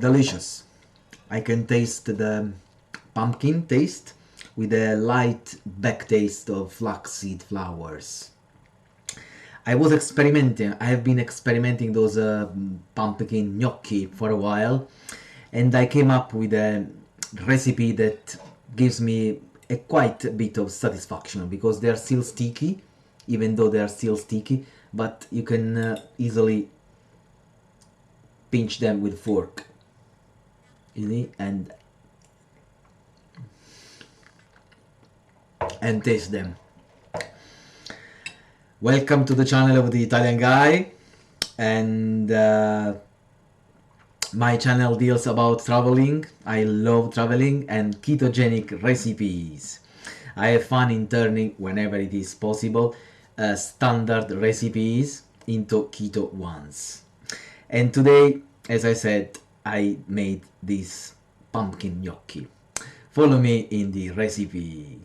delicious. I can taste the pumpkin taste with a light back taste of flaxseed flowers. I have been experimenting those pumpkin gnocchi for a while, and I came up with a recipe that gives me a quite a bit of satisfaction because they are still sticky, even though they are still sticky, but you can easily pinch them with fork, and taste them. Welcome to the channel of the Italian guy, and my channel deals about traveling. I love traveling and ketogenic recipes. I have fun in turning, whenever it is possible, standard recipes into keto ones. And today, as I said, I made this pumpkin gnocchi. Follow me in the recipe.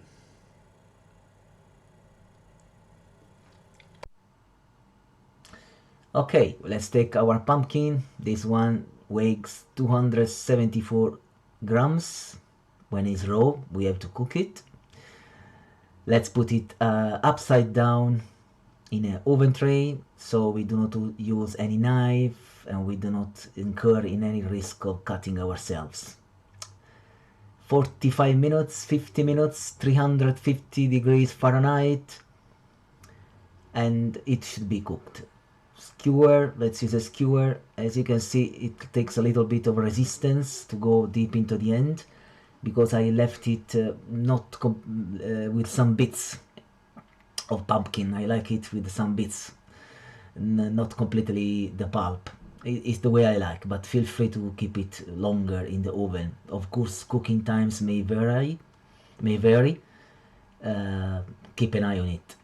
Okay, let's take our pumpkin. This one weighs 274 grams. When it's raw, we have to cook it. Let's put it upside down in an oven tray, so we do not use any knife and we do not incur in any risk of cutting ourselves. 45 minutes, 50 minutes, 350 degrees Fahrenheit, and it should be cooked. Skewer, let's use a skewer. As you can see, it takes a little bit of resistance to go deep into the end because I left it with some bits of pumpkin. I like it with some bits, not completely the pulp. It's the way I like, but feel free to keep it longer in the oven. Of course, cooking times may vary. Keep an eye on it.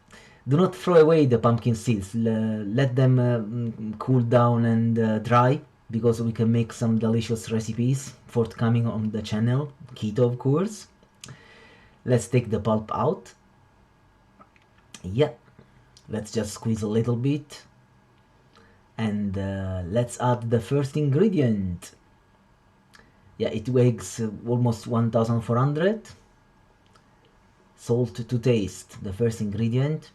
Do not throw away the pumpkin seeds. Let them cool down and dry, because we can make some delicious recipes forthcoming on the channel, keto of course. Let's take the pulp out. Yeah, let's just squeeze a little bit, and let's add the first ingredient. Yeah, it weighs almost 1400. Salt to taste, the first ingredient.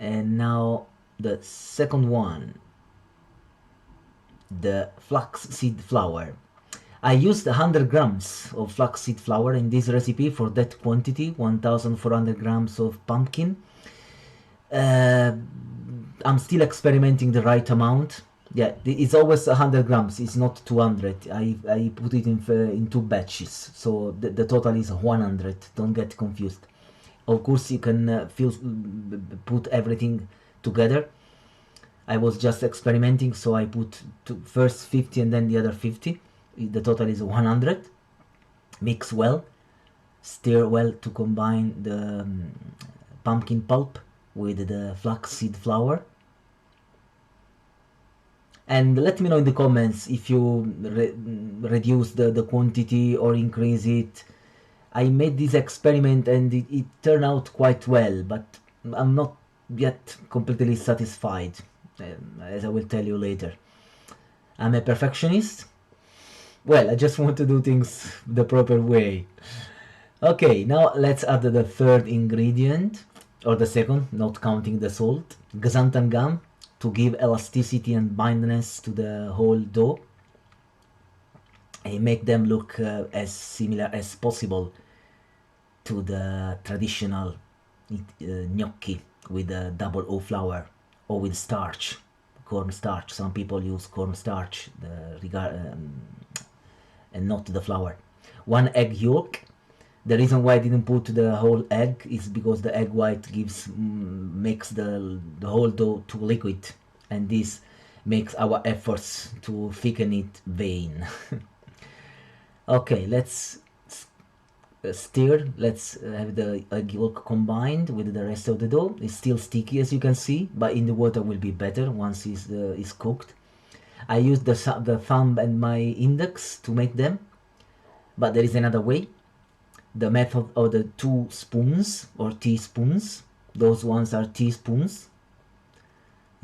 And now the second one, the flaxseed flour. I used 100 grams of flaxseed flour in this recipe for that quantity, 1400 grams of pumpkin. I'm still experimenting the right amount. Yeah, it's always 100 grams, it's not 200. I put it in two batches, so the total is 100, don't get confused. Of course, you can put everything together. I was just experimenting, so I put first 50 and then the other 50. The total is 100. Mix well, stir well to combine the pumpkin pulp with the flaxseed flour. And let me know in the comments if you reduce the quantity or increase it. I made this experiment and it turned out quite well, but I'm not yet completely satisfied, as I will tell you later. I'm a perfectionist. Well, I just want to do things the proper way. Okay, now let's add the third ingredient, or the second, not counting the salt, xantan gum, to give elasticity and bindness to the whole dough. And make them look as similar as possible to the traditional gnocchi with a double O flour or with starch, corn starch. Some people use corn starch and not the flour. 1 egg yolk. The reason why I didn't put the whole egg is because the egg white makes the whole dough too liquid, and this makes our efforts to thicken it vain. Okay, let's stir. Let's have the egg yolk combined with the rest of the dough. It's still sticky, as you can see, but in the water will be better once it's cooked. I used the thumb and my index to make them, but there is another way. The method of the 2 spoons or teaspoons. Those ones are teaspoons.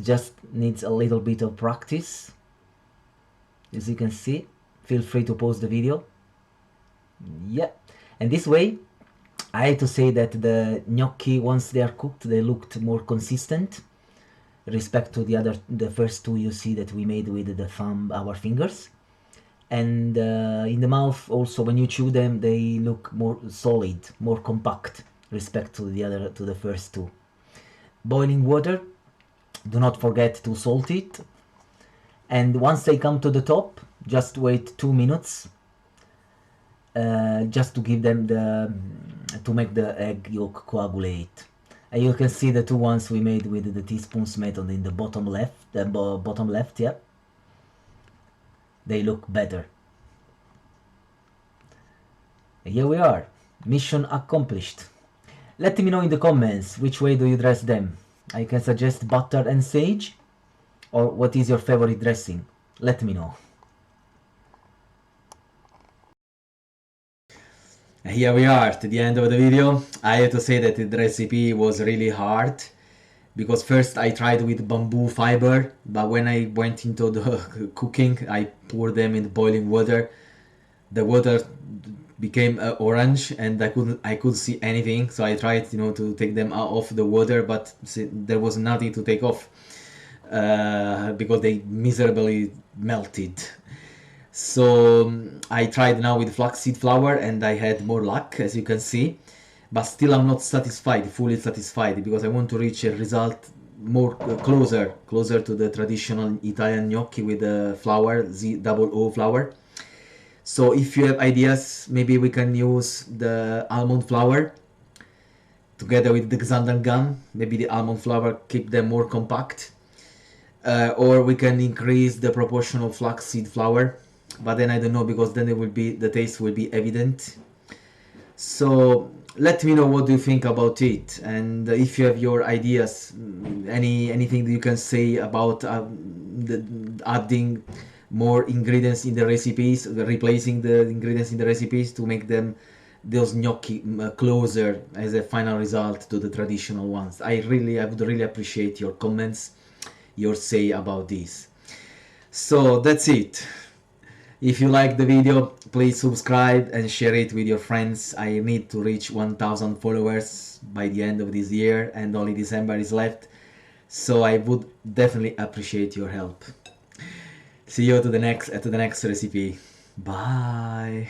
Just needs a little bit of practice. as you can see. Feel free to pause the video. Yeah, and this way I have to say that the gnocchi, once they are cooked, they looked more consistent respect to the first two you see that we made with the thumb, our fingers. And in the mouth also, when you chew them, they look more solid, more compact respect to the first two. Boiling water, do not forget to salt it. And once they come to the top, just wait 2 minutes, just to give them to make the egg yolk coagulate. And you can see the two ones we made with the teaspoons method in the bottom left, yeah. They look better. Here we are, mission accomplished. Let me know in the comments which way do you dress them. I can suggest butter and sage, or what is your favorite dressing? Let me know. Here we are to the end of the video. I have to say that the recipe was really hard because first I tried with bamboo fiber, but when I went into the cooking, I poured them in boiling water. The water became orange and I could see anything, so I tried to take them out of the water, but there was nothing to take off because they miserably melted. So I tried now with flaxseed flour and I had more luck, as you can see, but still I'm not satisfied, fully satisfied, because I want to reach a result more closer to the traditional Italian gnocchi with the flour, Z-O-O flour. So if you have ideas, maybe we can use the almond flour together with the xantan gum. Maybe the almond flour keep them more compact, or we can increase the proportion of flaxseed flour. But then I don't know, because then the taste will be evident. So let me know what do you think about it, and if you have your ideas, anything that you can say about adding more ingredients in the recipes, replacing the ingredients in the recipes to make those gnocchi closer as a final result to the traditional ones. I would really appreciate your comments, your say about this. So that's it. If you like the video, please subscribe and share it with your friends. I need to reach 1000 followers by the end of this year, and only December is left, so I would definitely appreciate your help. See you at the next recipe. Bye.